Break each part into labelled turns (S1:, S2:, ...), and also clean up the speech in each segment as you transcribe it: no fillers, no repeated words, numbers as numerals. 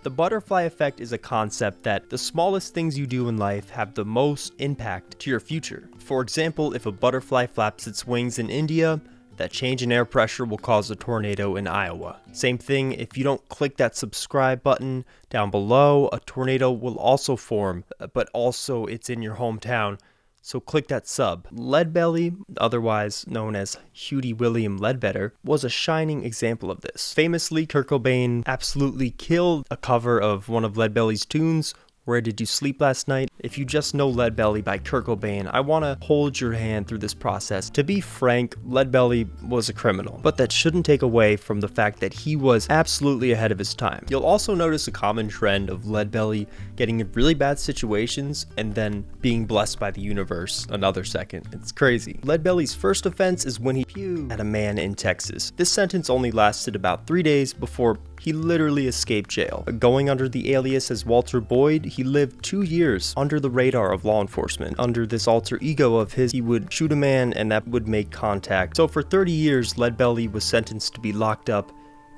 S1: The butterfly effect is a concept that the smallest things you do in life have the most impact to your future. For example, if a butterfly flaps its wings in India, that change in air pressure will cause a tornado in Iowa. Same thing, if you don't click that subscribe button down below, a tornado will also form, but also it's in your hometown. So click that sub. Leadbelly, otherwise known as Hughie William Ledbetter, was a shining example of this. Famously, Kurt Cobain absolutely killed a cover of one of Leadbelly's tunes, Where Did You Sleep Last Night? If you just know Leadbelly by Kurt Cobain, I want to hold your hand through this process. To be frank, Leadbelly was a criminal, but that shouldn't take away from the fact that he was absolutely ahead of his time. You'll also notice a common trend of Leadbelly getting in really bad situations and then being blessed by the universe another second. It's crazy. Leadbelly's first offense is when he pewed at a man in Texas. This sentence only lasted about 3 days before he literally escaped jail. Going under the alias as Walter Boyd, he lived 2 years under the radar of law enforcement. Under this alter ego of his, he would shoot a man and that would make contact. So for 30 years, Leadbelly was sentenced to be locked up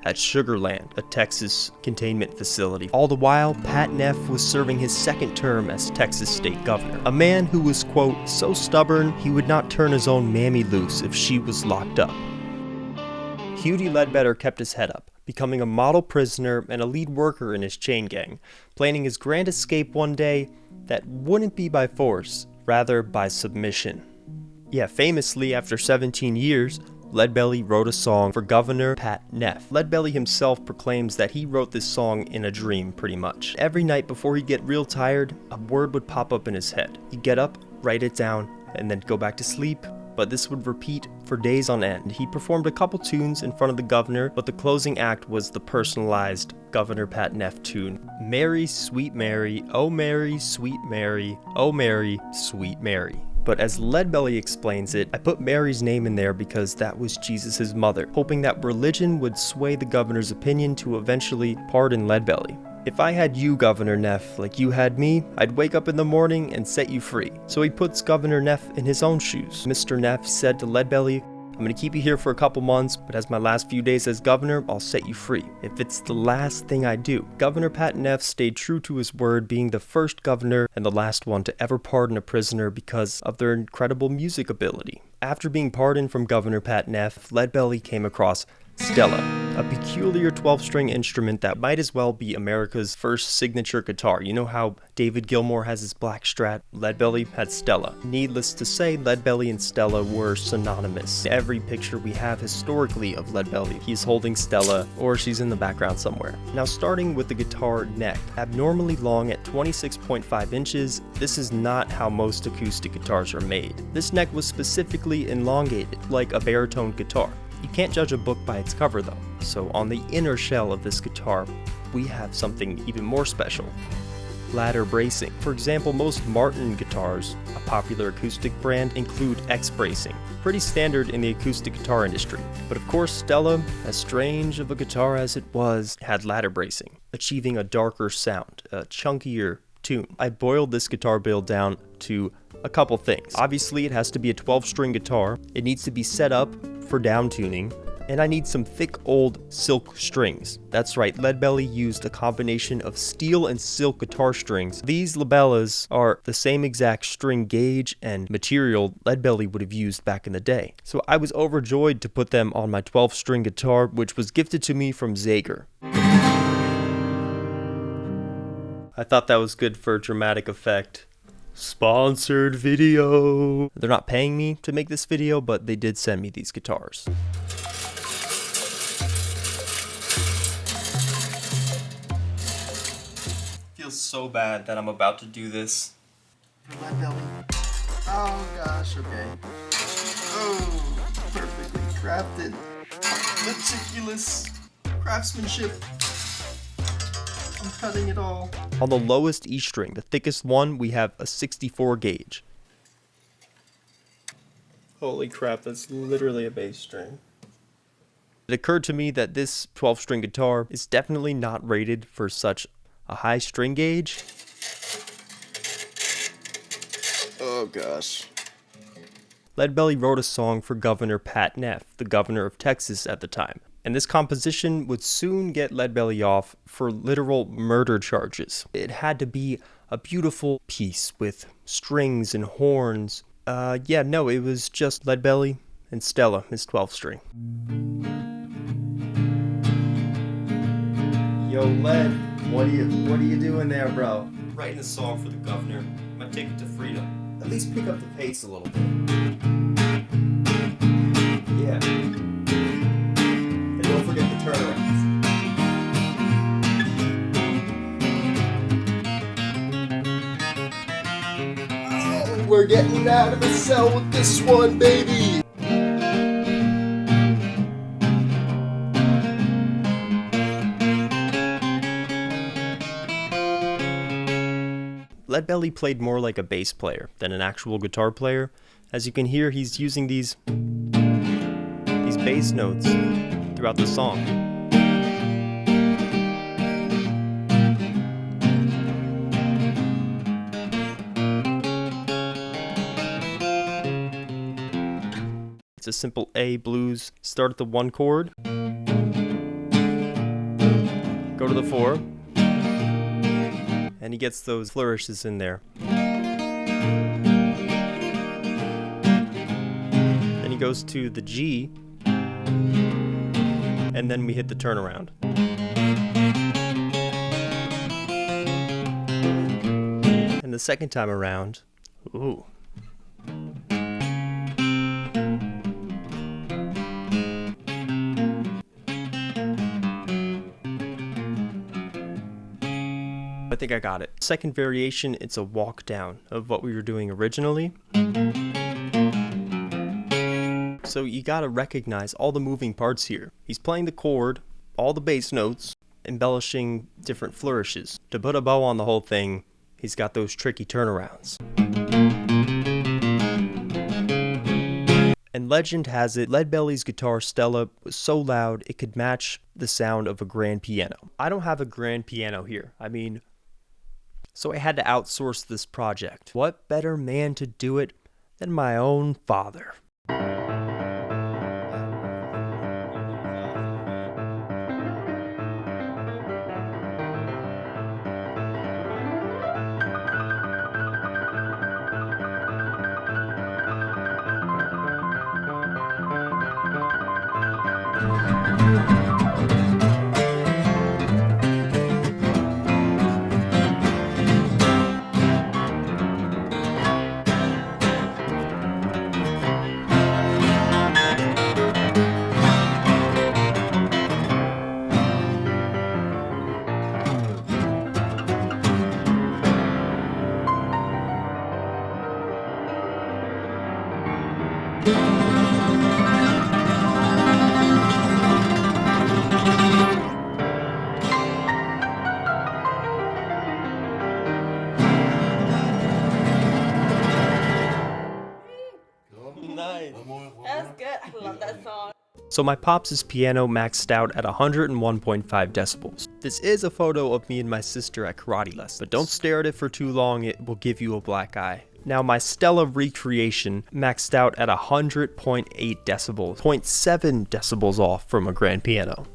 S1: at Sugarland, a Texas containment facility. All the while, Pat Neff was serving his second term as Texas state governor. A man who was, quote, so stubborn he would not turn his own mammy loose if she was locked up. Hughie Ledbetter kept his head up, becoming a model prisoner and a lead worker in his chain gang, planning his grand escape one day that wouldn't be by force, rather by submission. Yeah, famously, after 17 years, Leadbelly wrote a song for Governor Pat Neff. Leadbelly himself proclaims that he wrote this song in a dream, pretty much. Every night before he'd get real tired, a word would pop up in his head. He'd get up, write it down, and then go back to sleep. But this would repeat for days on end. He performed a couple tunes in front of the governor, but the closing act was the personalized Governor Pat Neff tune. Mary, sweet Mary, oh Mary, sweet Mary, oh Mary, sweet Mary. But as Leadbelly explains it, I put Mary's name in there because that was Jesus' mother, hoping that religion would sway the governor's opinion to eventually pardon Leadbelly. If I had you, Governor Neff, like you had me, I'd wake up in the morning and set you free. So he puts Governor Neff in his own shoes. Mr. Neff said to Leadbelly, I'm gonna keep you here for a couple months, but as my last few days as governor, I'll set you free. If it's the last thing I do. Governor Pat Neff stayed true to his word, being the first governor and the last one to ever pardon a prisoner because of their incredible music ability. After being pardoned from Governor Pat Neff, Leadbelly came across Stella, a peculiar 12-string instrument that might as well be America's first signature guitar. You know how David Gilmour has his black Strat? Leadbelly had Stella. Needless to say, Leadbelly and Stella were synonymous. Every picture we have historically of Leadbelly, he's holding Stella or she's in the background somewhere. Now starting with the guitar neck, abnormally long at 26.5 inches, this is not how most acoustic guitars are made. This neck was specifically elongated, like a baritone guitar. You can't judge a book by its cover though, so on the inner shell of this guitar, we have something even more special. Ladder bracing. For example, most Martin guitars, a popular acoustic brand, include X bracing. Pretty standard in the acoustic guitar industry. But of course, Stella, as strange of a guitar as it was, had ladder bracing, achieving a darker sound, a chunkier tune. I boiled this guitar build down to a couple things. Obviously, it has to be a 12-string guitar. It needs to be set up for down tuning, and I need some thick old silk strings. That's right, Leadbelly used a combination of steel and silk guitar strings. These labellas are the same exact string gauge and material Leadbelly would have used back in the day. So I was overjoyed to put them on my 12-string guitar, which was gifted to me from Zager. I thought that was good for dramatic effect. Sponsored video. They're not paying me to make this video, but they did send me these guitars. Feels so bad that I'm about to do this. Leadbelly. Oh gosh, okay. Oh, perfectly crafted. Meticulous craftsmanship. I'm cutting it all. On the lowest E string, the thickest one, we have a 64 gauge. Holy crap, that's literally a bass string. It occurred to me that this 12-string guitar is definitely not rated for such a high string gauge. Oh gosh. Leadbelly wrote a song for Governor Pat Neff, the governor of Texas at the time. And this composition would soon get Leadbelly off for literal murder charges. It had to be a beautiful piece with strings and horns. It was just Leadbelly and Stella, his 12th string. Yo, Led, what are you doing there, bro? Writing a song for the governor. My ticket to freedom. At least pick up the pace a little bit. Yeah. And don't forget the turnarounds. Oh, we're getting out of the cell with this one, baby! Leadbelly played more like a bass player than an actual guitar player. As you can hear, he's using these bass notes throughout the song. It's a simple A blues. Start at the 1 chord, go to the 4, and he gets those flourishes in there. Then he goes to the G, and then we hit the turnaround. And the second time around, ooh. I think I got it. Second variation, it's a walk down of what we were doing originally. So you gotta recognize all the moving parts here. He's playing the chord, all the bass notes, embellishing different flourishes. To put a bow on the whole thing, he's got those tricky turnarounds. And legend has it, Leadbelly's guitar Stella was so loud it could match the sound of a grand piano. I don't have a grand piano here. So I had to outsource this project. What better man to do it than my own father? Nice.
S2: That's good. I love that song.
S1: So my Pops' piano maxed out at 101.5 decibels. This is a photo of me and my sister at karate lessons, but don't stare at it for too long, it will give you a black eye. Now my Stella recreation maxed out at 100.8 decibels, 0.7 decibels off from a grand piano.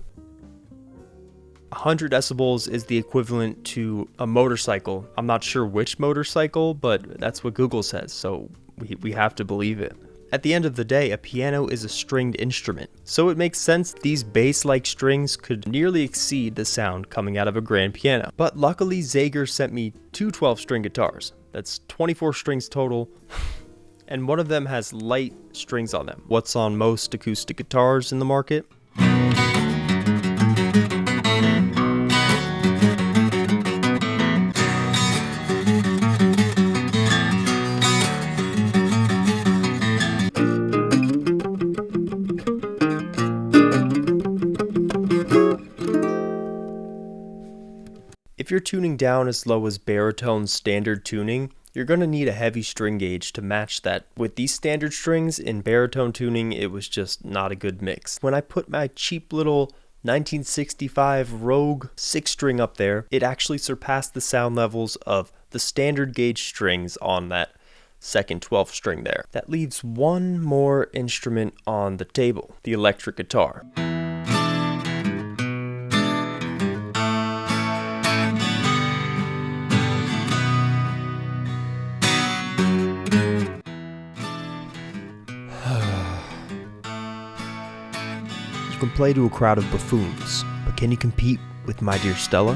S1: 100 decibels is the equivalent to a motorcycle. I'm not sure which motorcycle, but that's what Google says, so we have to believe it. At the end of the day, a piano is a stringed instrument, so it makes sense these bass-like strings could nearly exceed the sound coming out of a grand piano. But luckily, Zager sent me two 12-string guitars. That's 24 strings total, and one of them has light strings on them. What's on most acoustic guitars in the market? If you're tuning down as low as baritone standard tuning, you're going to need a heavy string gauge to match that. With these standard strings in baritone tuning, it was just not a good mix. When I put my cheap little 1965 Rogue 6-string up there, it actually surpassed the sound levels of the standard gauge strings on that second 12th string there. That leaves one more instrument on the table, the electric guitar. You can play to a crowd of buffoons, but can you compete with my dear Stella?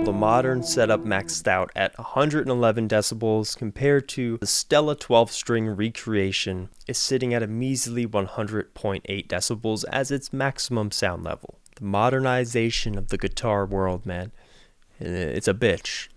S1: The modern setup maxed out at 111 decibels compared to the Stella 12-string recreation is sitting at a measly 100.8 decibels as its maximum sound level. The modernization of the guitar world, man, it's a bitch.